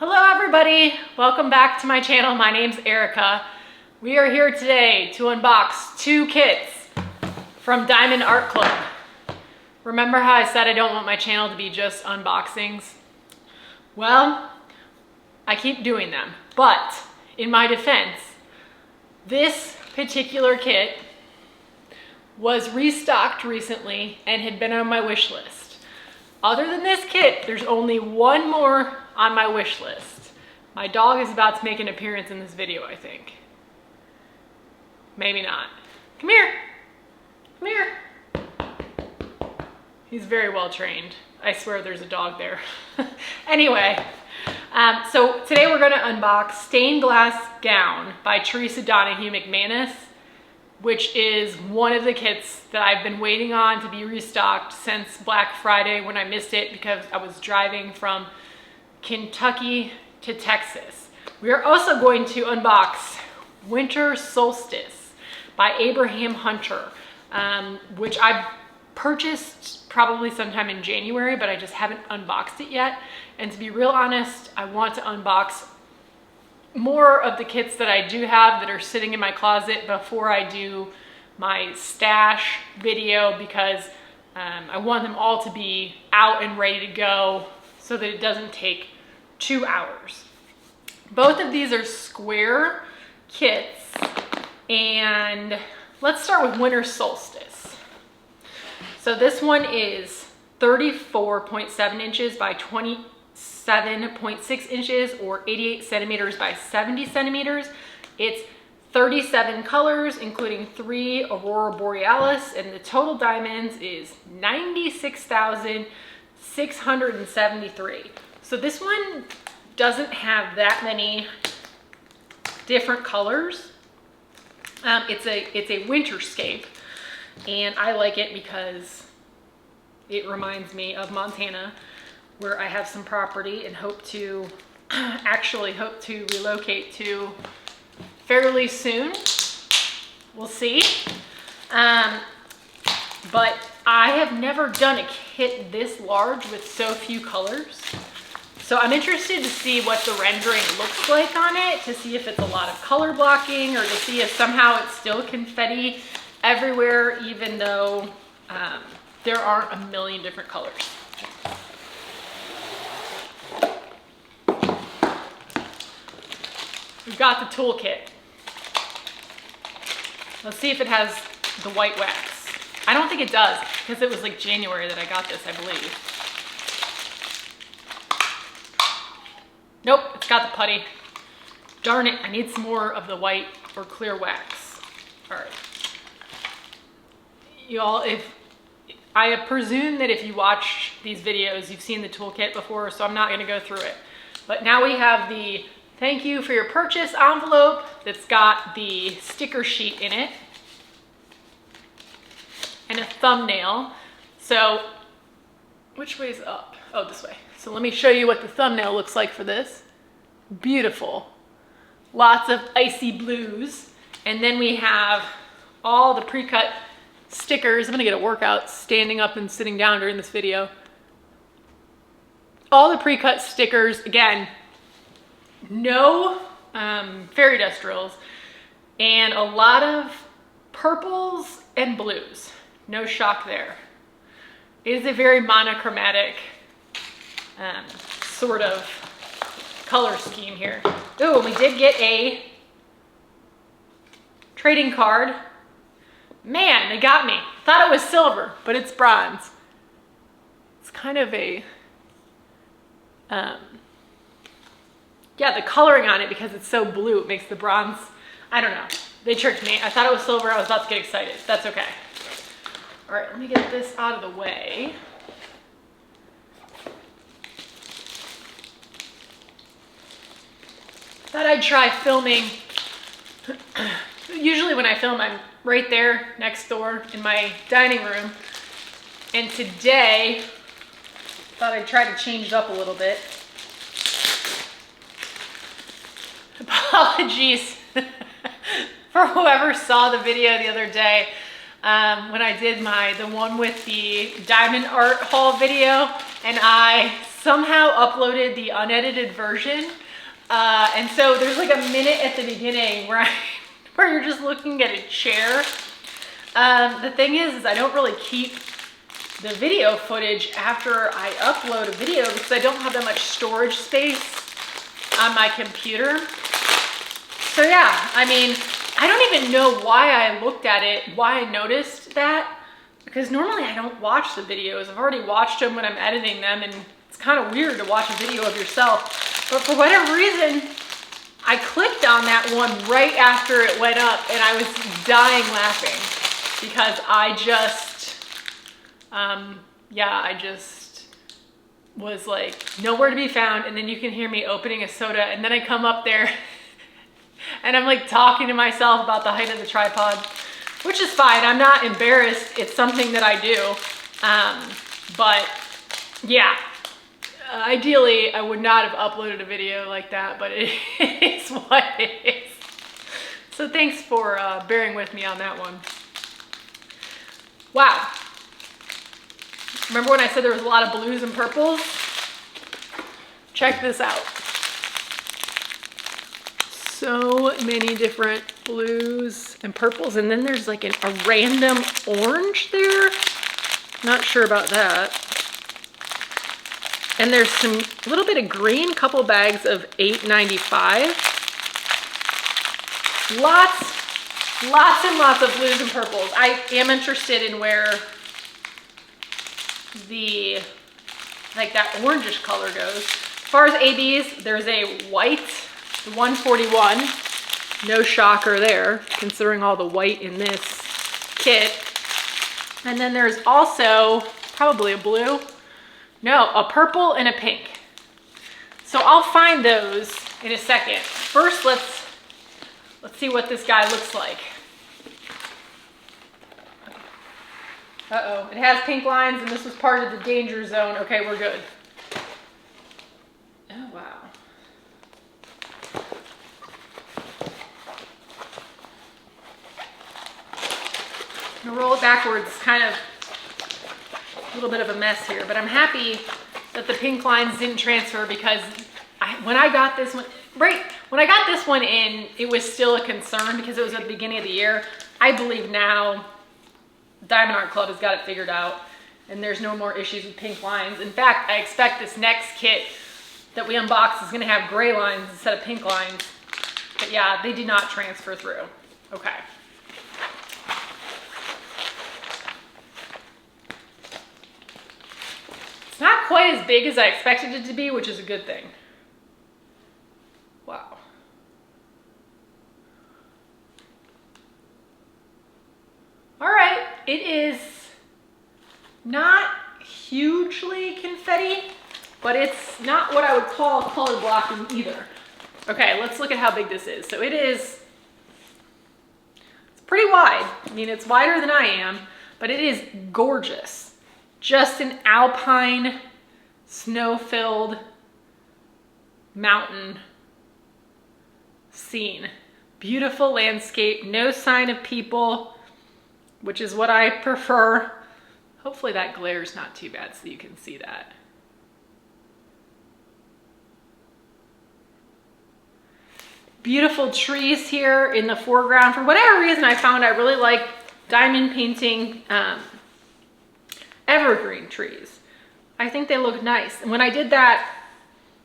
Hello everybody, welcome back to my channel. My name's Erica. We are here today to unbox two kits from Diamond Art Club. Remember how I said I don't want my channel to be just unboxings? Well, I keep doing them, but in my defense, this particular kit was restocked recently and had been on my wish list. Other than this kit, there's only one more on my wish list. My dog is about to make an appearance in this video, I think. Maybe not. Come here. Come here. He's very well trained. I swear there's a dog there. Anyway, so today we're gonna unbox Stained Glass Gown by Teresa Donahue McManus, which is one of the kits that I've been waiting on to be restocked since Black Friday when I missed it because I was driving from Kentucky to Texas. We are also going to unbox Winter Solstice by Abraham Hunter, which I purchased probably sometime in January, but I just haven't unboxed it yet. And to be real honest, I want to unbox more of the kits that I do have that are sitting in my closet before I do my stash video, because I want them all to be out and ready to go so that it doesn't take 2 hours. Both of these are square kits, and let's start with Winter Solstice. So this one is 34.7 inches by 27.6 inches, or 88 centimeters by 70 centimeters. It's 37 colors, including 3 Aurora Borealis, and the total diamonds is 96,673. So this one doesn't have that many different colors. It's a winterscape, and I like it because it reminds me of Montana, where I have some property and hope to relocate to fairly soon. We'll see. But I have never done a kit this large with so few colors. So I'm interested to see what the rendering looks like on it, to see if it's a lot of color blocking, or to see if somehow it's still confetti everywhere, even though there aren't a million different colors. We've got the toolkit. Let's see if it has the white wax. I don't think it does, because it was like January that I got this, I believe. Nope, it's got the putty. Darn it, I need some more of the white or clear wax. All right. Y'all, I presume that if you watch these videos, you've seen the toolkit before, so I'm not gonna go through it. But now we have the thank you for your purchase envelope that's got the sticker sheet in it and a thumbnail. So which way's up? Oh, this way. So let me show you what the thumbnail looks like for this. Beautiful. Lots of icy blues. And then we have all the pre-cut stickers. I'm gonna get a workout standing up and sitting down during this video. All the pre-cut stickers, again, no fairy dust drills, and a lot of purples and blues. No shock there. It is a very monochromatic sort of color scheme here. Oh, and we did get a trading card. Man, they got me. Thought it was silver, but it's bronze. It's kind of a yeah, the coloring on it, because it's so blue, it makes the bronze, I don't know. They tricked me. I thought it was silver. I was about to get excited. That's okay. All right, let me get this out of the way. Thought I'd try filming. Usually when I film, I'm right there next door in my dining room. And today, thought I'd try to change it up a little bit. Apologies for whoever saw the video the other day when I did the one with the diamond art haul video, and I somehow uploaded the unedited version. And so there's like a minute at the beginning where where you're just looking at a chair. The thing is I don't really keep the video footage after I upload a video because I don't have that much storage space on my computer. So yeah, I mean, I don't even know why I looked at it, why I noticed that, because normally I don't watch the videos. I've already watched them when I'm editing them, and it's kind of weird to watch a video of yourself. But for whatever reason, I clicked on that one right after it went up, and I was dying laughing because I just, I just was like nowhere to be found. And then you can hear me opening a soda, and then I come up there and I'm like talking to myself about the height of the tripod, which is fine. I'm not embarrassed. It's something that I do. But yeah, ideally I would not have uploaded a video like that, but it is what it is. So thanks for bearing with me on that one. Wow. Remember when I said there was a lot of blues and purples? Check this out. So many different blues and purples, and then there's like a random orange there. Not sure about that. And there's some little bit of green, couple bags of $8.95. Lots and lots of blues and purples. I am interested in where the, like that orangish color goes. As far as ABs, there's a white, 141. No shocker there, considering all the white in this kit. And then there's also probably a blue. No, a purple and a pink. So I'll find those in a second. First, let's see what this guy looks like. Uh-oh, it has pink lines, and this was part of the danger zone. Okay, we're good. Oh, wow. I'm gonna roll it backwards, kind of a little bit of a mess here, but I'm happy that the pink lines didn't transfer because when I got this one, when I got this one in, it was still a concern because it was at the beginning of the year. I believe now Diamond Art Club has got it figured out and there's no more issues with pink lines. In fact, I expect this next kit that we unbox is gonna have gray lines instead of pink lines. But yeah, they did not transfer through. Okay. It's not quite as big as I expected it to be, which is a good thing. Wow. All right, it is not hugely confetti, but it's not what I would call color blocking either. Okay, let's look at how big this is. So it's pretty wide. I mean, it's wider than I am, but it is gorgeous. Just an alpine, snow-filled mountain scene. Beautiful landscape, no sign of people, which is what I prefer. Hopefully that glare's not too bad so you can see that. Beautiful trees here in the foreground. For whatever reason, I found I really like diamond painting evergreen trees. I think they look nice. And when I did that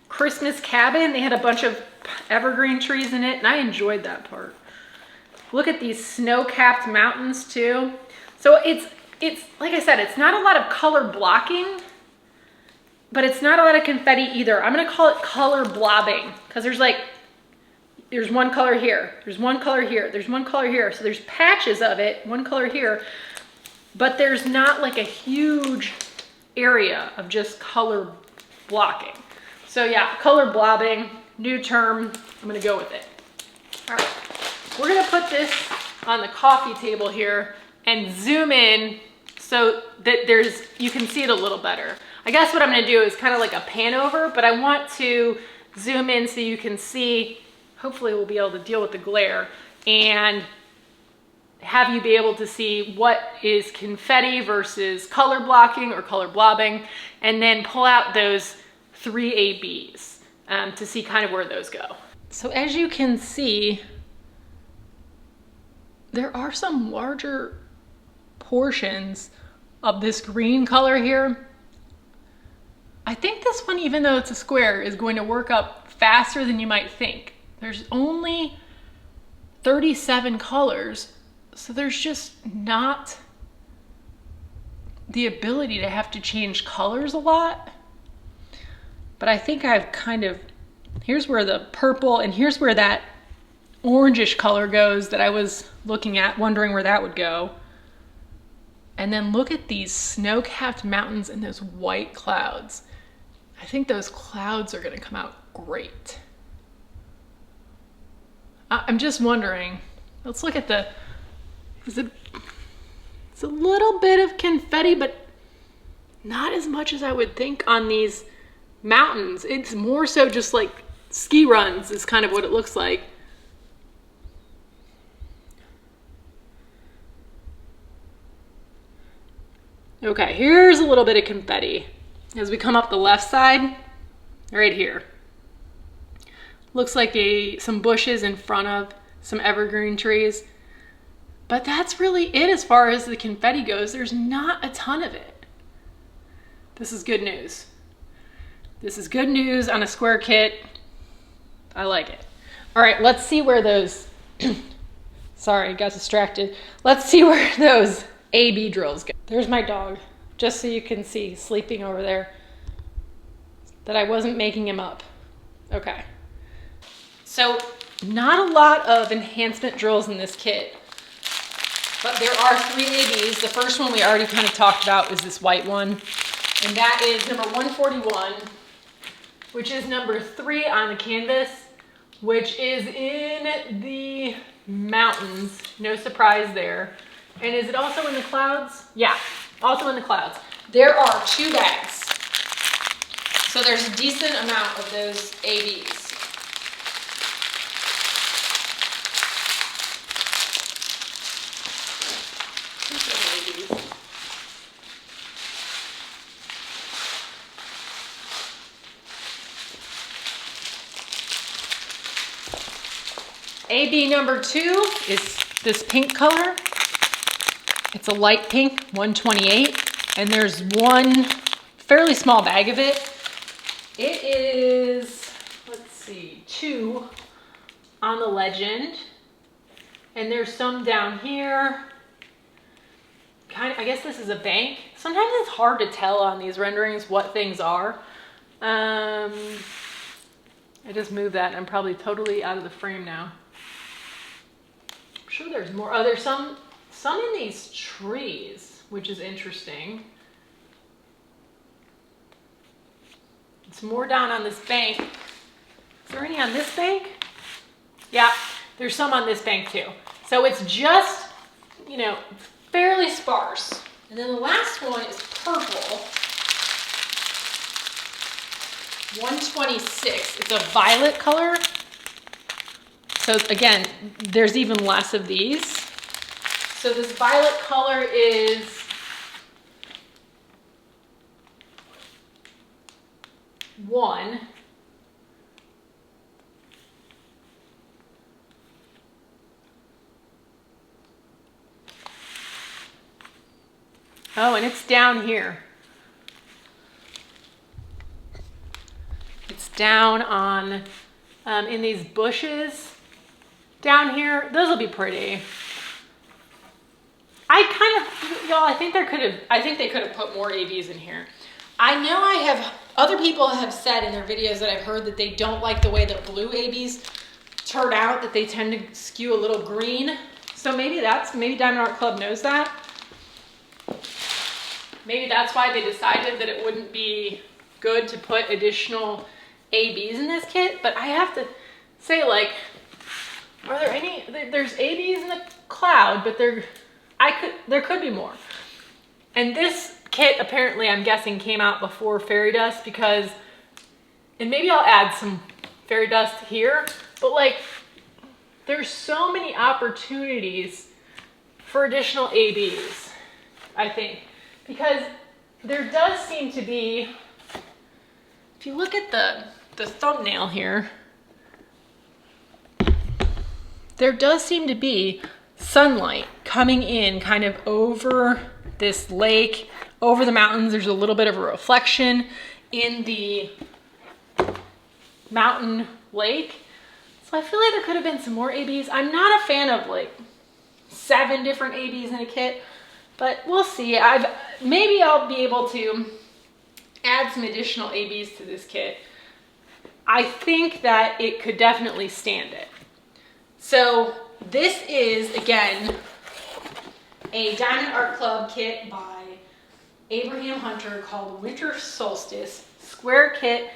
Christmas cabin, they had a bunch of evergreen trees in it, and I enjoyed that part. Look at these snow-capped mountains too. So it's like I said, it's not a lot of color blocking, but it's not a lot of confetti either. I'm gonna call it color blobbing because there's one color here, there's one color here, there's one color here. So there's patches of it, one color here, but there's not like a huge area of just color blocking. So yeah, color blobbing, new term, I'm gonna go with it. All right, we're gonna put this on the coffee table here and zoom in so that you can see it a little better. I guess what I'm gonna do is kind of like a pan over, but I want to zoom in so you can see, hopefully we'll be able to deal with the glare and have you be able to see what is confetti versus color blocking or color blobbing, and then pull out those 3 ABs to see kind of where those go. So as you can see, there are some larger portions of this green color here. I think this one, even though it's a square, is going to work up faster than you might think. There's only 37 colors, so there's just not the ability to have to change colors a lot. But I think I've kind of, here's where the purple and here's where that orangish color goes that I was looking at, wondering where that would go. And then look at these snow-capped mountains and those white clouds. I think those clouds are gonna come out great. I'm just wondering, let's look at the, it's a little bit of confetti, but not as much as I would think on these mountains. It's more so just like ski runs is kind of what it looks like. Okay, here's a little bit of confetti. As we come up the left side, right here. Looks like some bushes in front of some evergreen trees. But that's really it as far as the confetti goes. There's not a ton of it. This is good news. This is good news on a square kit. I like it. All right, let's see where those, sorry, got distracted. Let's see where those AB drills go. There's my dog, just so you can see, sleeping over there, that I wasn't making him up. Okay. So not a lot of enhancement drills in this kit, but there are 3 ABs. The first one we already kind of talked about is this white one, and that is number 141, which is number 3 on the canvas, which is in the mountains. No surprise there. And is it also in the clouds? Yeah, also in the clouds. There are 2 bags. So there's a decent amount of those ABs. AB number 2 is this pink color. It's a light pink, 128, and there's one fairly small bag of it. It is, let's see, 2 on the legend, and there's some down here. Kind of, I guess this is a bank. Sometimes it's hard to tell on these renderings what things are. I just moved that, and I'm probably totally out of the frame now. I'm sure there's more. Oh, there's some in these trees, which is interesting. It's more down on this bank. Is there any on this bank? Yeah, there's some on this bank too. So it's just, you know, fairly sparse. And then the last one is purple. 126. It's a violet color. So again, there's even less of these. So this violet color is one. Oh, and it's down here. It's down on, in these bushes down here. Those will be pretty. Y'all, I think they could have put more ABs in here. I know other people have said in their videos that I've heard that they don't like the way the blue ABs turn out, that they tend to skew a little green. So maybe Diamond Art Club knows that. Maybe that's why they decided that it wouldn't be good to put additional ABs in this kit. But I have to say, like, are there any, there's ABs in the cloud, but there could be more. And this kit, apparently, I'm guessing, came out before fairy dust because, and maybe I'll add some fairy dust here, but like, there's so many opportunities for additional ABs, I think, because there does seem to be if you look at the thumbnail here, there does seem to be sunlight coming in kind of over this lake, over the mountains. There's a little bit of a reflection in the mountain lake. So I feel like there could have been some more ABs. I'm not a fan of like 7 different ABs in a kit, but we'll see. Maybe I'll be able to add some additional ABs to this kit. I think that it could definitely stand it. So this is, again, a Diamond Art Club kit by Abraham Hunter called Winter Solstice, square kit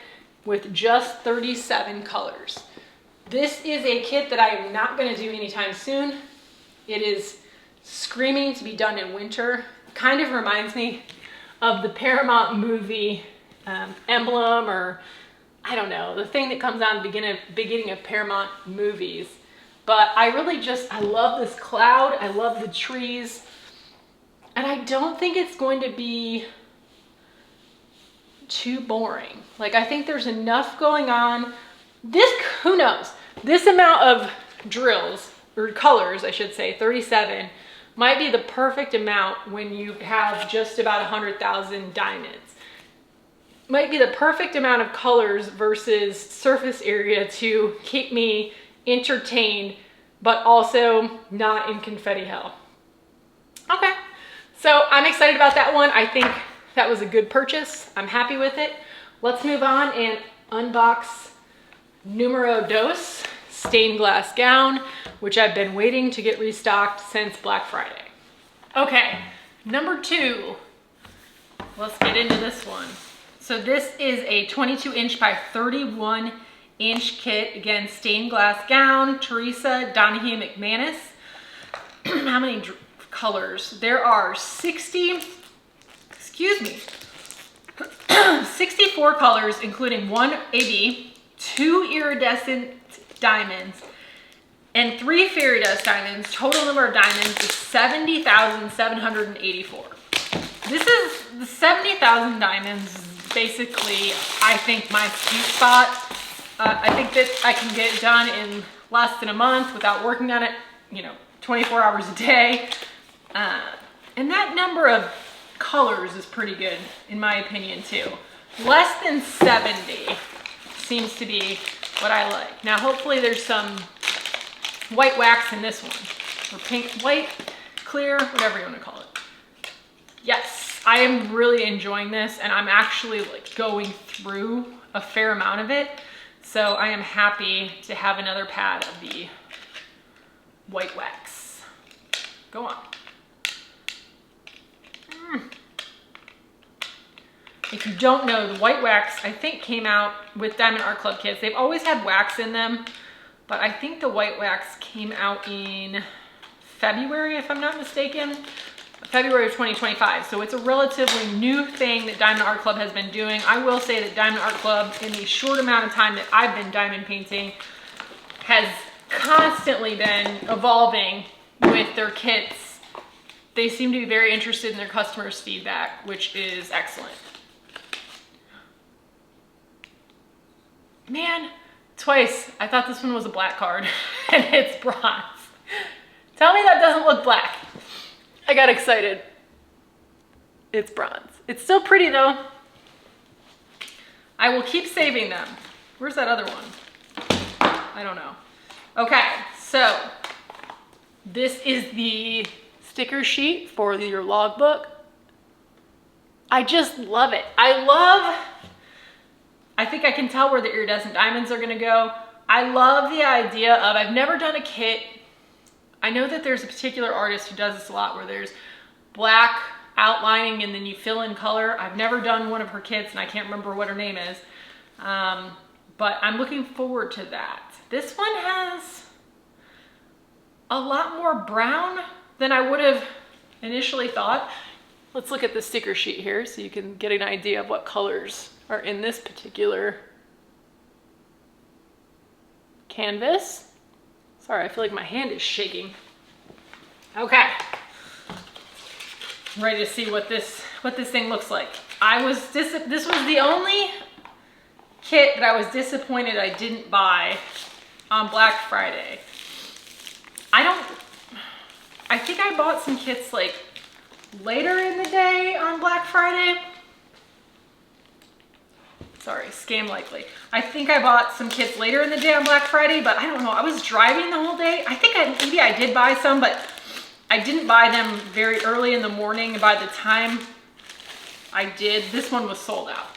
with just 37 colors. This is a kit that I am not going to do anytime soon. It is screaming to be done in winter. Kind of reminds me of the Paramount movie emblem, or I don't know, the thing that comes on the beginning of Paramount movies. But I love this cloud. I love the trees. And I don't think it's going to be too boring. Like, I think there's enough going on. Who knows? This amount of drills, or colors, I should say, 37, might be the perfect amount when you have just about 100,000 diamonds. Might be the perfect amount of colors versus surface area to keep me entertained, but also not in confetti hell. Okay, so I'm excited about that one. I think that was a good purchase. I'm happy with it. Let's move on and unbox Numero Dos stained glass gown, which I've been waiting to get restocked since Black Friday. Okay, number 2. Let's get into this one. So this is a 22-inch by 31-inch kit. Again, stained glass gown, Teresa Donahue McManus. How many colors? There are 64 colors, including 1 AB, 2 iridescent diamonds, and 3 fairy dust diamonds. Total number of diamonds is 70,784. This is the 70,000 diamonds. Basically, I think my sweet spot. I think that I can get it done in less than a month without working on it, 24 hours a day. And that number of colors is pretty good, in my opinion, too. Less than 70 seems to be what I like. Now, hopefully there's some white wax in this one, or pink, white, clear, whatever you want to call it. Yes, I am really enjoying this, and I'm actually like going through a fair amount of it. So I am happy to have another pad of the white wax. Go on. If you don't know, the white wax, I think, came out with Diamond Art Club kits. They've always had wax in them, but I think the white wax came out in February, if I'm not mistaken. February of 2025. So it's a relatively new thing that Diamond Art Club has been doing. I will say that Diamond Art Club, in the short amount of time that I've been diamond painting, has constantly been evolving with their kits. They seem to be very interested in their customers' feedback, which is excellent. Man, twice. I thought this one was a black card, and it's bronze. Tell me that doesn't look black. I got excited. It's bronze. It's still pretty though. I will keep saving them. Where's that other one? I don't know. Okay, so this is the sticker sheet for your logbook. I just love it. I think I can tell where the iridescent diamonds are gonna go. I love the idea of, I've never done a kit. I know that there's a particular artist who does this a lot, where there's black outlining and then you fill in color. I've never done one of her kits, and I can't remember what her name is. But I'm looking forward to that. This one has a lot more brown than I would have initially thought. Let's look at the sticker sheet here so you can get an idea of what colors are in this particular canvas. Sorry, I feel like my hand is shaking. Okay. I'm ready to see what this thing looks like. This was the only kit that I was disappointed I didn't buy on Black Friday. I think I bought some kits like later in the day on Black Friday. Sorry, scam likely. I think I bought some kits later in the day on Black Friday, but I don't know. I was driving the whole day. I think maybe I did buy some, but I didn't buy them very early in the morning. By the time I did, this one was sold out.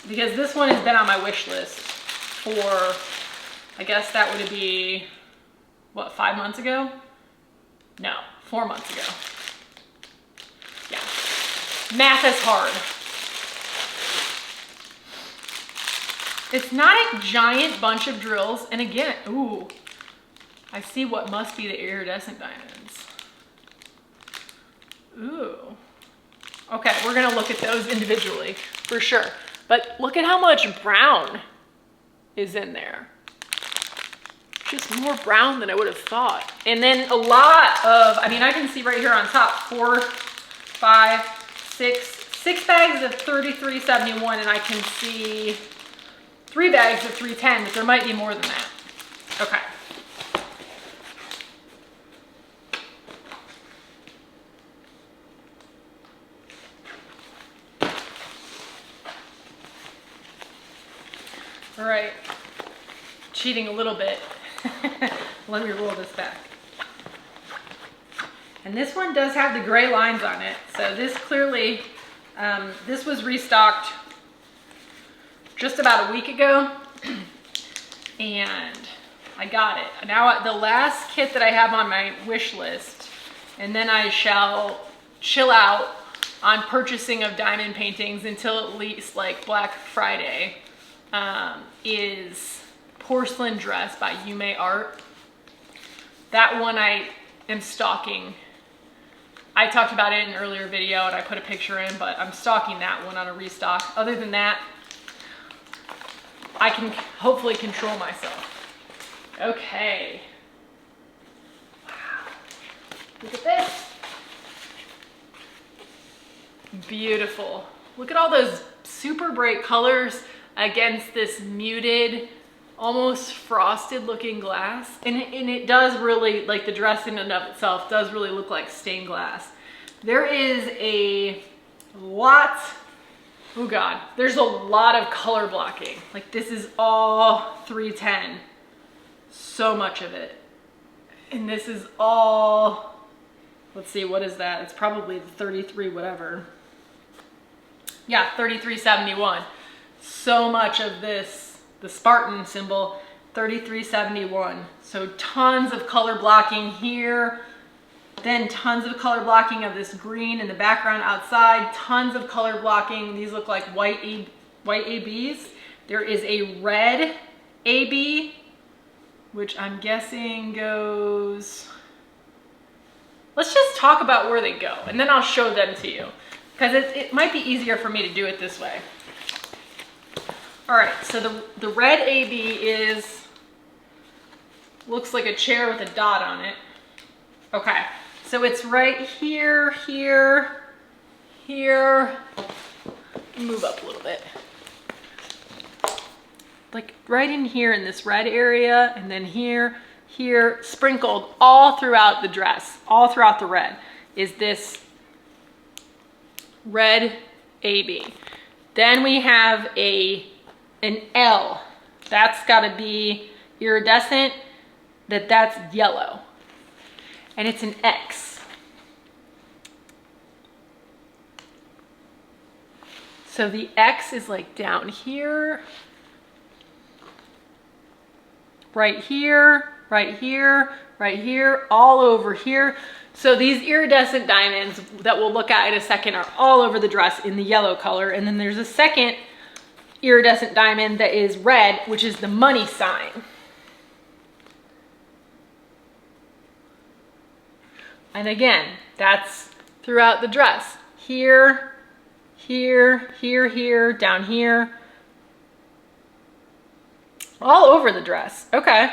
Because this one has been on my wish list for, I guess that would be, what, 5 months ago? No, 4 months ago. Yeah, math is hard. It's not a giant bunch of drills. And again, ooh, I see what must be the iridescent diamonds. Ooh. Okay, we're gonna look at those individually for sure. But look at how much brown is in there. Just more brown than I would have thought. And then a lot of, I mean, I can see right here on top, 4, 5, 6 bags of 33.71, and I can see 3 bags of 310, but there might be more than that. Okay. All right, cheating a little bit. Let me roll this back. And this one does have the gray lines on it. So this clearly, this was restocked just about a week ago. And I got it. Now the last kit that I have on my wish list, and then I shall chill out on purchasing of diamond paintings until at least like Black Friday, is Porcelain Dress by Yume Art. That one I am stalking. I talked about it in an earlier video and I put a picture in, but I'm stalking that one on a restock. Other than that, I can hopefully control myself. Okay. Wow. Look at this. Beautiful. Look at all those super bright colors against this muted, almost frosted looking glass. And it does really, like the dress in and of itself does really look like stained glass. There is a lot, oh God, there's a lot of color blocking. Like this is all 310, so much of it. And this is all, let's see, what is that? It's probably the 33 whatever. Yeah, 3371. So much of this, the Spartan symbol, 3371. So tons of color blocking here, then tons of color blocking of this green in the background outside, tons of color blocking. These look like white ABs. There is a red AB, which I'm guessing goes, let's just talk about where they go and then I'll show them to you because it might be easier for me to do it this way. All right, so the red AB is, looks like a chair with a dot on it. Okay, so it's right here, here, here. Move up a little bit. Like right in here in this red area, and then here, here, sprinkled all throughout the dress, all throughout the red, is this red AB. Then we have an L. That's gotta be iridescent, that's yellow. And it's an X. So the X is like down here, right here, right here, right here, all over here. So these iridescent diamonds that we'll look at in a second are all over the dress in the yellow color. And then there's a second iridescent diamond that is red, which is the money sign. And again, that's throughout the dress. Here, here, here, here, down here. All over the dress, okay.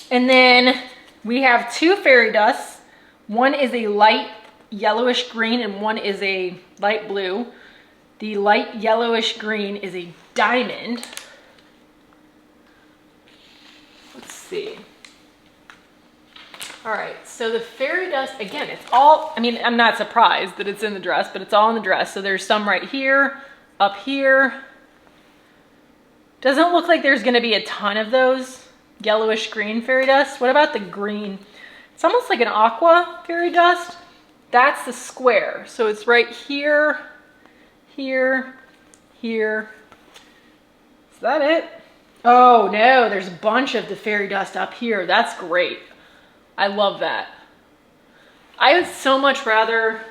And then we have 2 fairy dusts. One is a light yellowish green and one is a light blue. The light yellowish green is a diamond. see. All right, so the fairy dust, again, it's all, I mean, I'm not surprised that it's in the dress, but it's all in the dress. So there's some right here, up here. Doesn't look like there's gonna be a ton of those yellowish green fairy dust. What about the green? It's almost like an aqua fairy dust. That's the square. So it's right here, here, here. Is that it? Oh no, there's a bunch of the fairy dust up here. That's great. I love that. I would so much rather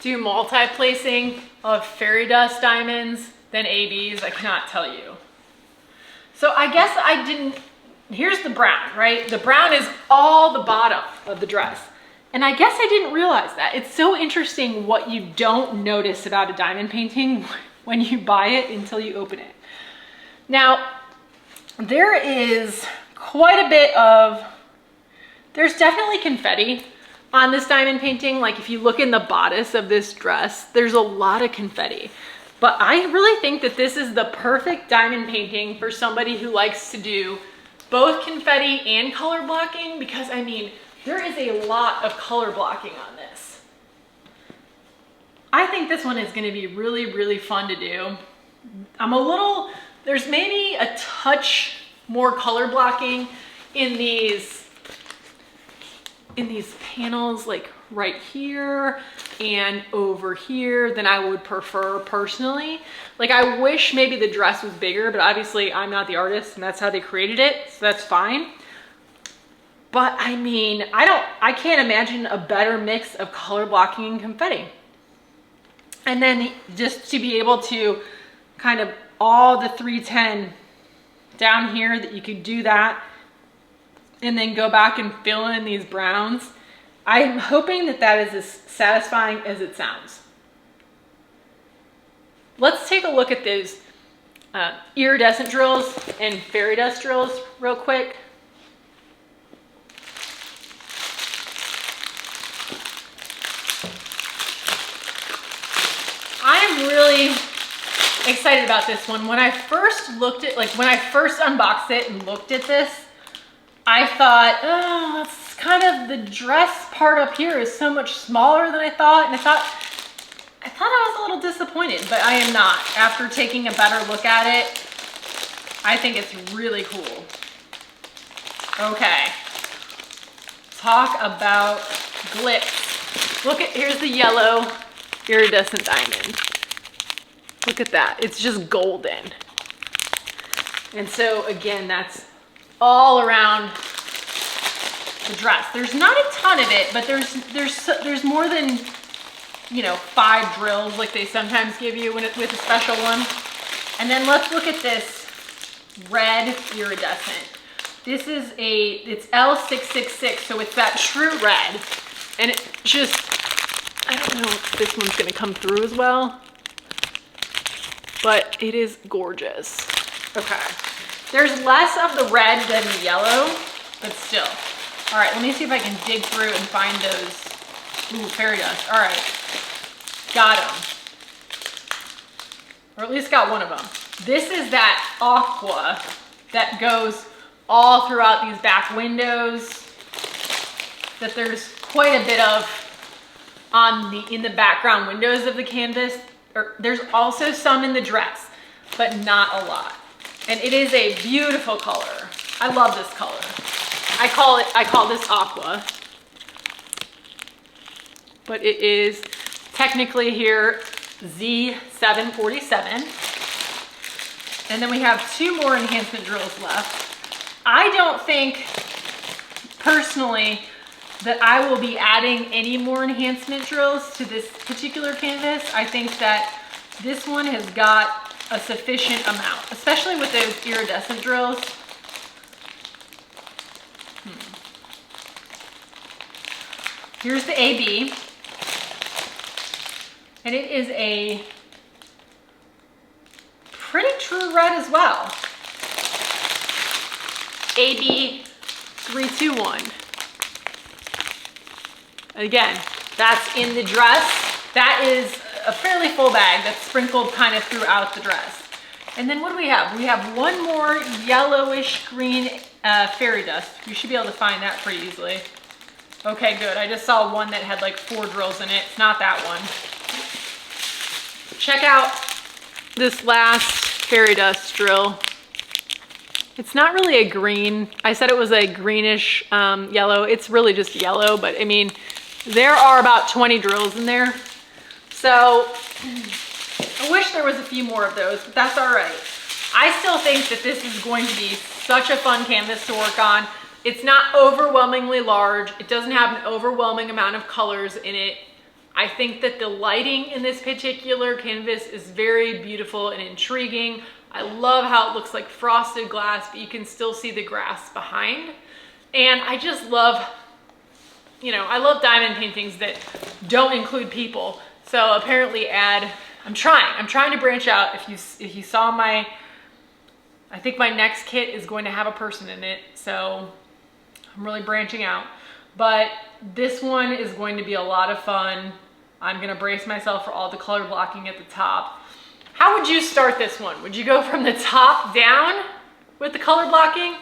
do multi-placing of fairy dust diamonds than ABs. I cannot tell you. So I guess I didn't, here's the brown, right? The brown is all the bottom of the dress. And I guess I didn't realize that. It's so interesting what you don't notice about a diamond painting when you buy it until you open it. Now, there is quite a bit of, there's definitely confetti on this diamond painting. Like if you look in the bodice of this dress, there's a lot of confetti. But I really think that this is the perfect diamond painting for somebody who likes to do both confetti and color blocking, because I mean, there is a lot of color blocking on this. I think this one is gonna be really, really fun to do. There's maybe a touch more color blocking in these panels, like right here and over here, than I would prefer personally. Like I wish maybe the dress was bigger, but obviously I'm not the artist and that's how they created it, so that's fine. But I mean, I can't imagine a better mix of color blocking and confetti. And then just to be able to kind of all the 310 down here, that you could do that and then go back and fill in these browns. I'm hoping that that is as satisfying as it sounds. Let's take a look at those iridescent drills and fairy dust drills real quick. I am really excited about this one. When I first looked at, when I first unboxed it and looked at this, I thought, oh, that's kind of, the dress part up here is so much smaller than I thought. And I thought I was a little disappointed, but I am not. After taking a better look at it, I think it's really cool. Okay, talk about glitz. Look at, here's the yellow iridescent diamond. Look at that, it's just golden. And so again, that's all around the dress. There's not a ton of it, but there's more than, you know, 5 drills like they sometimes give you with a special one. And then let's look at this red iridescent. This is it's L666, so it's that true red. And it just, I don't know if this one's gonna come through as well, but it is gorgeous. Okay. There's less of the red than the yellow, but still. All right, let me see if I can dig through and find those. Ooh, fairy dust. All right, got them. Or at least got one of them. This is that aqua that goes all throughout these back windows, that there's quite a bit of in the background windows of the canvas. There's also some in the dress, but not a lot. And it is a beautiful color. I love this color. I call this aqua, but it is technically here Z747. And then we have 2 more enhancement drills left. I don't think personally that I will be adding any more enhancement drills to this particular canvas. I think that this one has got a sufficient amount, especially with those iridescent drills. Here's the AB, and it is a pretty true red as well. AB 321. Again, that's in the dress. That is a fairly full bag that's sprinkled kind of throughout the dress. And then what do we have? We have one more yellowish green fairy dust. You should be able to find that pretty easily. Okay, good. I just saw one that had like 4 drills in it. It's not that one. Check out this last fairy dust drill. It's not really a green. I said it was a greenish yellow. It's really just yellow, but I mean, there are about 20 drills in there. So I wish there was a few more of those, but that's all right. I still think that this is going to be such a fun canvas to work on. It's not overwhelmingly large. It doesn't have an overwhelming amount of colors in it. I think that the lighting in this particular canvas is very beautiful and intriguing. I love how it looks like frosted glass, but you can still see the grass behind. And I just love, you know, I love diamond paintings that don't include people. So apparently I'm trying to branch out. If you saw I think my next kit is going to have a person in it. So I'm really branching out, but this one is going to be a lot of fun. I'm gonna brace myself for all the color blocking at the top. How would you start this one? Would you go from the top down with the color blocking?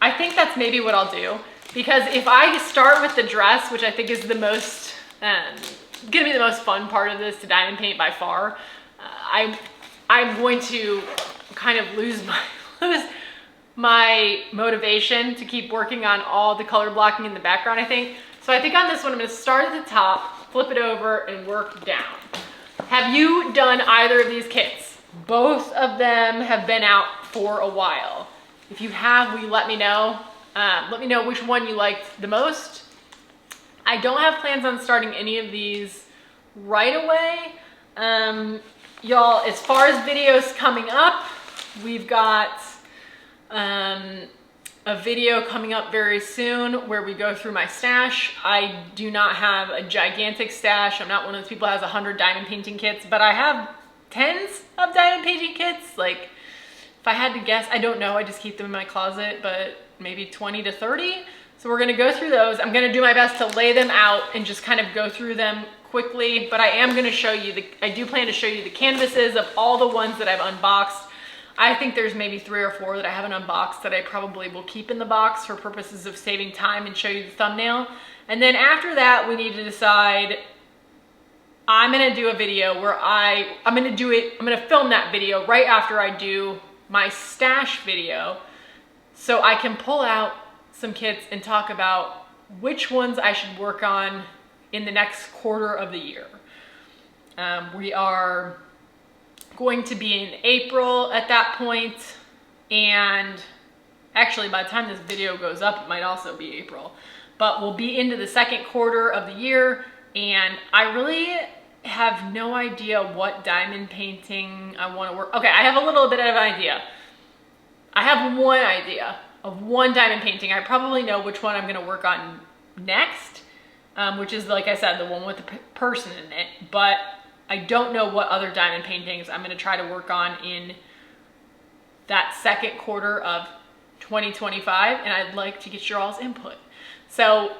I think that's maybe what I'll do, because if I start with the dress, which I think is the most, gonna be the most fun part of this to diamond paint by far, I'm going to kind of lose my motivation to keep working on all the color blocking in the background, I think. So I think on this one, I'm gonna start at the top, flip it over, and work down. Have you done either of these kits? Both of them have been out for a while. If you have, will you let me know? Let me know which one you liked the most. I don't have plans on starting any of these right away. Y'all, as far as videos coming up, we've got a video coming up very soon where we go through my stash. I do not have a gigantic stash. I'm not one of those people that has 100 diamond painting kits, but I have tens of diamond painting kits. Like, if I had to guess, I don't know, I just keep them in my closet, but maybe 20 to 30. So we're gonna go through those. I'm gonna do my best to lay them out and just kind of go through them quickly, but I am gonna show you I do plan to show you the canvases of all the ones that I've unboxed. I think there's maybe 3 or 4 that I haven't unboxed that I probably will keep in the box for purposes of saving time and show you the thumbnail. And then after that, we need to decide, I'm gonna do a video where I'm gonna film that video right after I do my stash video, so I can pull out some kits and talk about which ones I should work on in the next quarter of the year. We are going to be in April at that point, and actually by the time this video goes up, it might also be April, but we'll be into the second quarter of the year, and I really have no idea what diamond painting I want to work. Okay, I have a little bit of an idea. I have one idea of one diamond painting. I probably know which one I'm going to work on next, which is, like I said, the one with the person in it, but I don't know what other diamond paintings I'm going to try to work on in that second quarter of 2025, and I'd like to get your all's input. So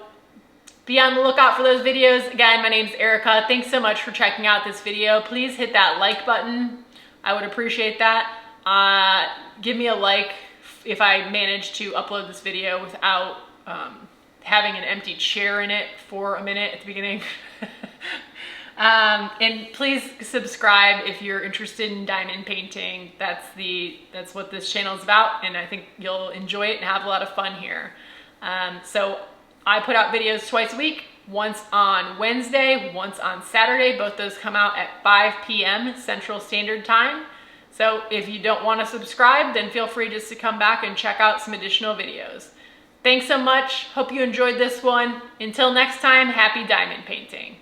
be on the lookout for those videos. Again, my name's Erica. Thanks so much for checking out this video. Please hit that like button. I would appreciate that. Give me a like if I manage to upload this video without having an empty chair in it for a minute at the beginning. And please subscribe if you're interested in diamond painting. That's what this channel is about, and I think you'll enjoy it and have a lot of fun here. So I put out videos twice a week, once on Wednesday, once on Saturday. Both those come out at 5 p.m. Central Standard Time. So if you don't want to subscribe, then feel free just to come back and check out some additional videos. Thanks so much. Hope you enjoyed this one. Until next time, happy diamond painting.